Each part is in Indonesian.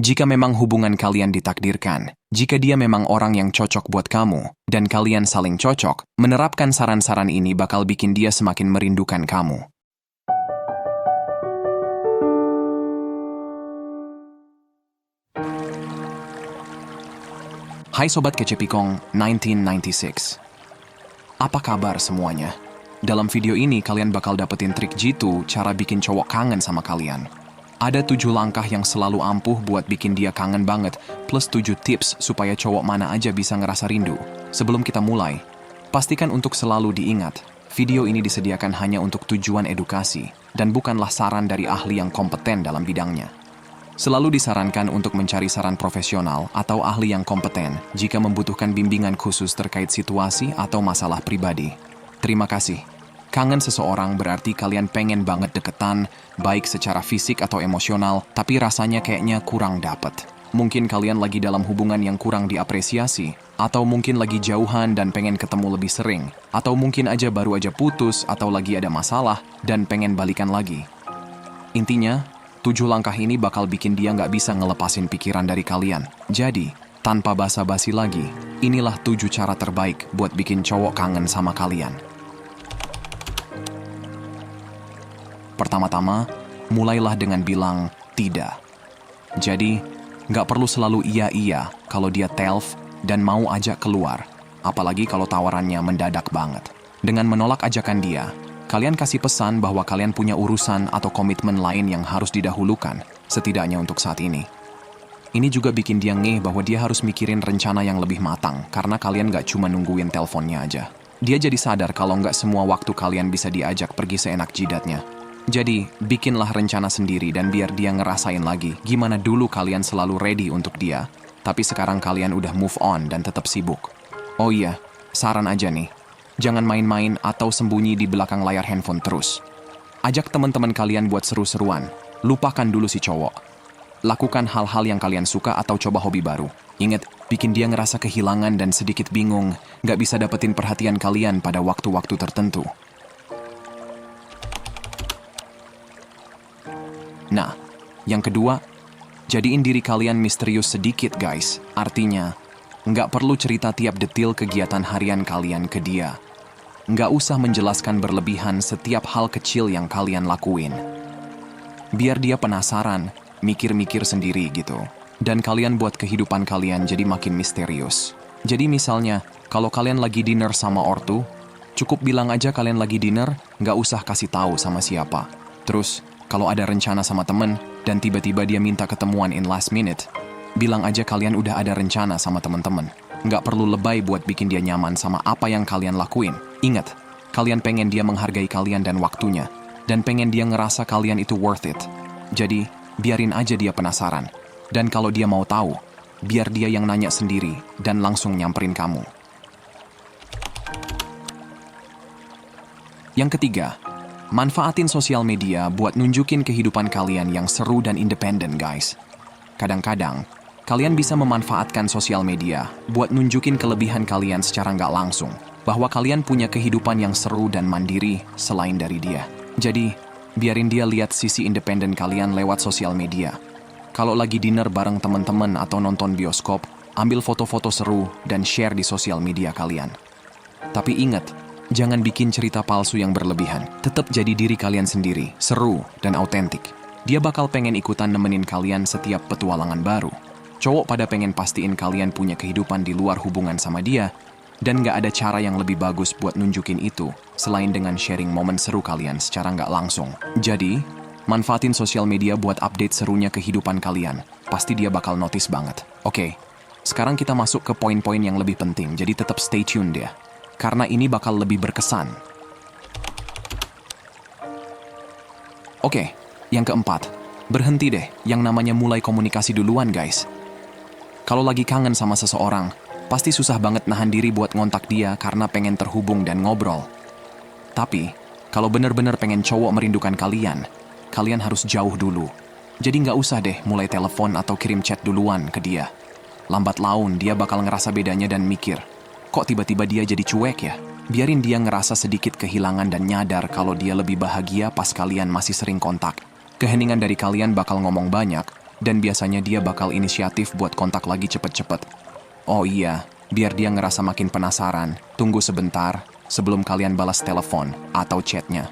Jika memang hubungan kalian ditakdirkan, jika dia memang orang yang cocok buat kamu, dan kalian saling cocok, menerapkan saran-saran ini bakal bikin dia semakin merindukan kamu. Hai Sobat Kecepikong 1996. Apa kabar semuanya? Dalam video ini kalian bakal dapetin trik jitu cara bikin cowok kangen sama kalian. Ada 7 langkah yang selalu ampuh buat bikin dia kangen banget, plus 7 tips supaya cowok mana aja bisa ngerasa rindu. Sebelum kita mulai, pastikan untuk selalu diingat, video ini disediakan hanya untuk tujuan edukasi, dan bukanlah saran dari ahli yang kompeten dalam bidangnya. Selalu disarankan untuk mencari saran profesional atau ahli yang kompeten jika membutuhkan bimbingan khusus terkait situasi atau masalah pribadi. Terima kasih. Kangen seseorang berarti kalian pengen banget deketan, baik secara fisik atau emosional, tapi rasanya kayaknya kurang dapet. Mungkin kalian lagi dalam hubungan yang kurang diapresiasi, atau mungkin lagi jauhan dan pengen ketemu lebih sering, atau mungkin aja baru aja putus atau lagi ada masalah dan pengen balikan lagi. Intinya, 7 langkah ini bakal bikin dia nggak bisa ngelepasin pikiran dari kalian. Jadi, tanpa basa-basi lagi, inilah 7 cara terbaik buat bikin cowok kangen sama kalian. Pertama-tama, mulailah dengan bilang tidak. Jadi, nggak perlu selalu iya-iya kalau dia telf dan mau ajak keluar, apalagi kalau tawarannya mendadak banget. Dengan menolak ajakan dia, kalian kasih pesan bahwa kalian punya urusan atau komitmen lain yang harus didahulukan, setidaknya untuk saat ini. Ini juga bikin dia ngeh bahwa dia harus mikirin rencana yang lebih matang, karena kalian nggak cuma nungguin teleponnya aja. Dia jadi sadar kalau nggak semua waktu kalian bisa diajak pergi seenak jidatnya. Jadi, bikinlah rencana sendiri dan biar dia ngerasain lagi gimana dulu kalian selalu ready untuk dia, tapi sekarang kalian udah move on dan tetap sibuk. Oh iya, saran aja nih. Jangan main-main atau sembunyi di belakang layar handphone terus. Ajak teman-teman kalian buat seru-seruan. Lupakan dulu si cowok. Lakukan hal-hal yang kalian suka atau coba hobi baru. Ingat, bikin dia ngerasa kehilangan dan sedikit bingung, nggak bisa dapetin perhatian kalian pada waktu-waktu tertentu. Nah, yang kedua, jadiin diri kalian misterius sedikit guys. Artinya, nggak perlu cerita tiap detil kegiatan harian kalian ke dia. Nggak usah menjelaskan berlebihan setiap hal kecil yang kalian lakuin. Biar dia penasaran, mikir-mikir sendiri gitu. Dan kalian buat kehidupan kalian jadi makin misterius. Jadi misalnya, kalau kalian lagi dinner sama ortu, cukup bilang aja kalian lagi dinner, nggak usah kasih tahu sama siapa. Terus, kalau ada rencana sama temen, dan tiba-tiba dia minta ketemuan in last minute, bilang aja kalian udah ada rencana sama temen-temen. Nggak perlu lebay buat bikin dia nyaman sama apa yang kalian lakuin. Ingat, kalian pengen dia menghargai kalian dan waktunya, dan pengen dia ngerasa kalian itu worth it. Jadi, biarin aja dia penasaran. Dan kalau dia mau tahu, biar dia yang nanya sendiri dan langsung nyamperin kamu. Yang ketiga, manfaatin sosial media buat nunjukin kehidupan kalian yang seru dan independen, guys. Kadang-kadang, kalian bisa memanfaatkan sosial media buat nunjukin kelebihan kalian secara nggak langsung, bahwa kalian punya kehidupan yang seru dan mandiri selain dari dia. Jadi, biarin dia lihat sisi independen kalian lewat sosial media. Kalau lagi dinner bareng teman-teman atau nonton bioskop, ambil foto-foto seru dan share di sosial media kalian. Tapi ingat, jangan bikin cerita palsu yang berlebihan. Tetap jadi diri kalian sendiri, seru dan autentik. Dia bakal pengen ikutan nemenin kalian setiap petualangan baru. Cowok pada pengen pastiin kalian punya kehidupan di luar hubungan sama dia, dan nggak ada cara yang lebih bagus buat nunjukin itu, selain dengan sharing momen seru kalian secara nggak langsung. Jadi, manfaatin sosial media buat update serunya kehidupan kalian. Pasti dia bakal notice banget. Oke, sekarang kita masuk ke poin-poin yang lebih penting, jadi tetap stay tune dia. Karena ini bakal lebih berkesan. Oke, yang keempat, berhenti deh yang namanya mulai komunikasi duluan guys. Kalau lagi kangen sama seseorang, pasti susah banget nahan diri buat ngontak dia karena pengen terhubung dan ngobrol. Tapi, kalau bener-bener pengen cowok merindukan kalian harus jauh dulu. Jadi nggak usah deh mulai telepon atau kirim chat duluan ke dia. Lambat laun dia bakal ngerasa bedanya dan mikir, kok tiba-tiba dia jadi cuek ya? Biarin dia ngerasa sedikit kehilangan dan nyadar kalau dia lebih bahagia pas kalian masih sering kontak. Keheningan dari kalian bakal ngomong banyak, Dan biasanya dia bakal inisiatif buat kontak lagi cepet-cepet. Oh iya, biar dia ngerasa makin penasaran, tunggu sebentar sebelum kalian balas telepon atau chatnya.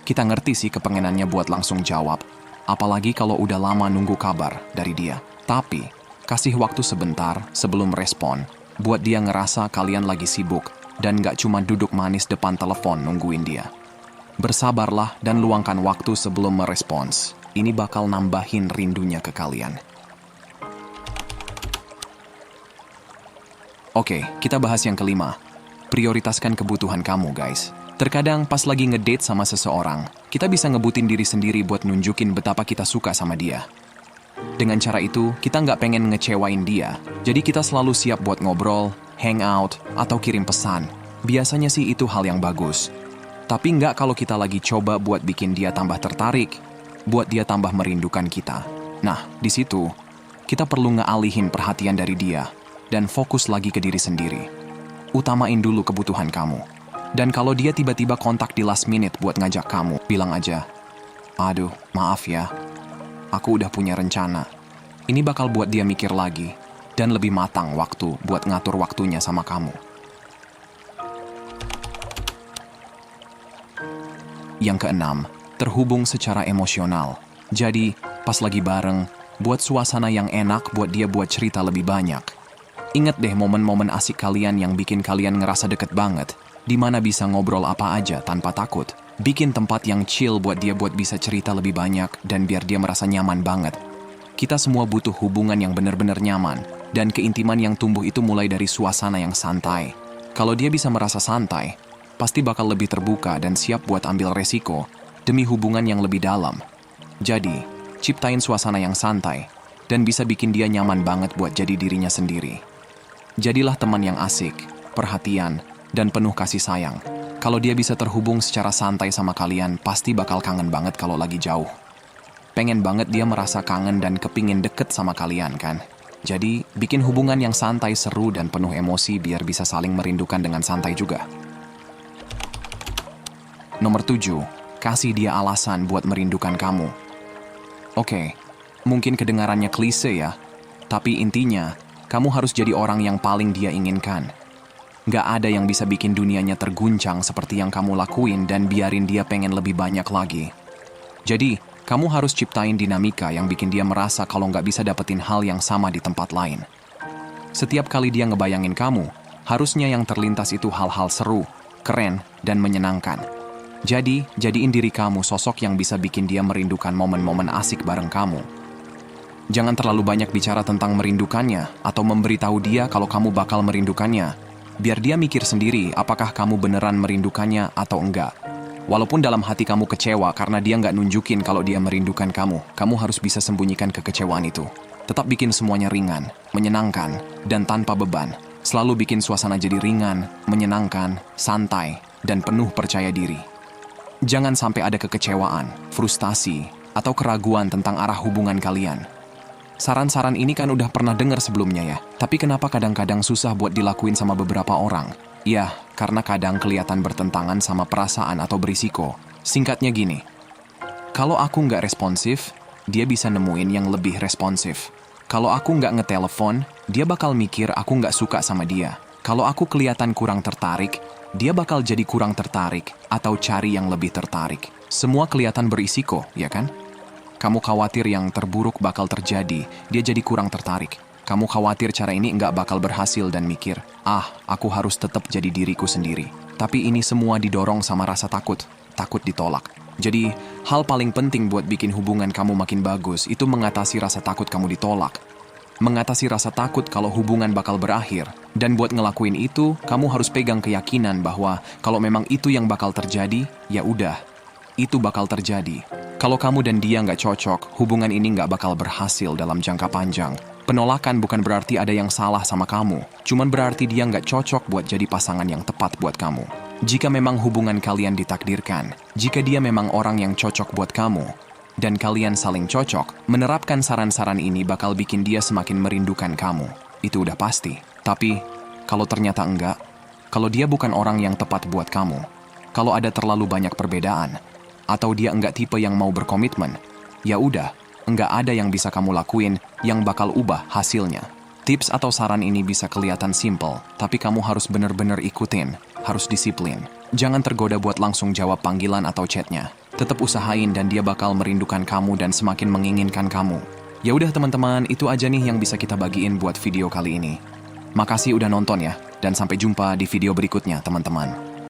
Kita ngerti sih kepengenannya buat langsung jawab, apalagi kalau udah lama nunggu kabar dari dia. Tapi, kasih waktu sebentar sebelum respon, buat dia ngerasa kalian lagi sibuk dan gak cuma duduk manis depan telepon nungguin dia. Bersabarlah dan luangkan waktu sebelum merespons. Ini bakal nambahin rindunya ke kalian. Oke, kita bahas yang kelima. Prioritaskan kebutuhan kamu, guys. Terkadang pas lagi ngedate sama seseorang, kita bisa ngebutin diri sendiri buat nunjukin betapa kita suka sama dia. Dengan cara itu, kita nggak pengen ngecewain dia. Jadi kita selalu siap buat ngobrol, hangout, atau kirim pesan. Biasanya sih itu hal yang bagus. Tapi nggak kalau kita lagi coba buat bikin dia tambah tertarik, buat dia tambah merindukan kita. Nah, di situ, kita perlu ngealihin perhatian dari dia dan fokus lagi ke diri sendiri. Utamain dulu kebutuhan kamu. Dan kalau dia tiba-tiba kontak di last minute buat ngajak kamu, bilang aja, "Aduh, maaf ya, aku udah punya rencana." Ini bakal buat dia mikir lagi dan lebih matang waktu buat ngatur waktunya sama kamu. Yang keenam, terhubung secara emosional. Jadi, pas lagi bareng, buat suasana yang enak buat dia buat cerita lebih banyak. Ingat deh momen-momen asik kalian yang bikin kalian ngerasa deket banget, di mana bisa ngobrol apa aja tanpa takut. Bikin tempat yang chill buat dia buat bisa cerita lebih banyak dan biar dia merasa nyaman banget. Kita semua butuh hubungan yang benar-benar nyaman, dan keintiman yang tumbuh itu mulai dari suasana yang santai. Kalau dia bisa merasa santai, pasti bakal lebih terbuka dan siap buat ambil resiko demi hubungan yang lebih dalam. Jadi, ciptain suasana yang santai dan bisa bikin dia nyaman banget buat jadi dirinya sendiri. Jadilah teman yang asik, perhatian, dan penuh kasih sayang. Kalau dia bisa terhubung secara santai sama kalian, pasti bakal kangen banget kalau lagi jauh. Pengen banget dia merasa kangen dan kepingin deket sama kalian kan? Jadi, bikin hubungan yang santai, seru, dan penuh emosi biar bisa saling merindukan dengan santai juga. Nomor 7. Kasih dia alasan buat merindukan kamu. Oke, mungkin kedengarannya klise ya, tapi intinya, kamu harus jadi orang yang paling dia inginkan. Gak ada yang bisa bikin dunianya terguncang seperti yang kamu lakuin dan biarin dia pengen lebih banyak lagi. Jadi, kamu harus ciptain dinamika yang bikin dia merasa kalau gak bisa dapetin hal yang sama di tempat lain. Setiap kali dia ngebayangin kamu, harusnya yang terlintas itu hal-hal seru, keren, dan menyenangkan. Jadi, jadiin diri kamu sosok yang bisa bikin dia merindukan momen-momen asik bareng kamu. Jangan terlalu banyak bicara tentang merindukannya atau memberitahu dia kalau kamu bakal merindukannya. Biar dia mikir sendiri apakah kamu beneran merindukannya atau enggak. Walaupun dalam hati kamu kecewa karena dia nggak nunjukin kalau dia merindukan kamu harus bisa sembunyikan kekecewaan itu. Tetap bikin semuanya ringan, menyenangkan, dan tanpa beban. Selalu bikin suasana jadi ringan, menyenangkan, santai, dan penuh percaya diri. Jangan sampai ada kekecewaan, frustasi, atau keraguan tentang arah hubungan kalian. Saran-saran ini kan udah pernah dengar sebelumnya ya, tapi kenapa kadang-kadang susah buat dilakuin sama beberapa orang? Ya, karena kadang kelihatan bertentangan sama perasaan atau berisiko. Singkatnya gini, kalau aku nggak responsif, dia bisa nemuin yang lebih responsif. Kalau aku nggak ngetelepon, dia bakal mikir aku nggak suka sama dia. Kalau aku kelihatan kurang tertarik, dia bakal jadi kurang tertarik atau cari yang lebih tertarik. Semua kelihatan berisiko, ya kan? Kamu khawatir yang terburuk bakal terjadi, dia jadi kurang tertarik. Kamu khawatir cara ini nggak bakal berhasil dan mikir, aku harus tetap jadi diriku sendiri. Tapi ini semua didorong sama rasa takut ditolak. Jadi, hal paling penting buat bikin hubungan kamu makin bagus itu mengatasi rasa takut kamu ditolak. Mengatasi rasa takut kalau hubungan bakal berakhir. Dan buat ngelakuin itu, kamu harus pegang keyakinan bahwa kalau memang itu yang bakal terjadi, ya udah, itu bakal terjadi. Kalau kamu dan dia nggak cocok, hubungan ini nggak bakal berhasil dalam jangka panjang. Penolakan bukan berarti ada yang salah sama kamu, cuman berarti dia nggak cocok buat jadi pasangan yang tepat buat kamu. Jika memang hubungan kalian ditakdirkan, jika dia memang orang yang cocok buat kamu, dan kalian saling cocok, menerapkan saran-saran ini bakal bikin dia semakin merindukan kamu. Itu udah pasti. Tapi, kalau ternyata enggak, kalau dia bukan orang yang tepat buat kamu, kalau ada terlalu banyak perbedaan, atau dia enggak tipe yang mau berkomitmen, ya udah, Nggak ada yang bisa kamu lakuin yang bakal ubah hasilnya. Tips atau saran ini bisa kelihatan simple, tapi kamu harus bener-bener ikutin, harus disiplin. Jangan tergoda buat langsung jawab panggilan atau chatnya. Tetap usahain dan dia bakal merindukan kamu dan semakin menginginkan kamu. Ya udah teman-teman, itu aja nih yang bisa kita bagiin buat video kali ini. Makasih udah nonton ya, dan sampai jumpa di video berikutnya teman-teman.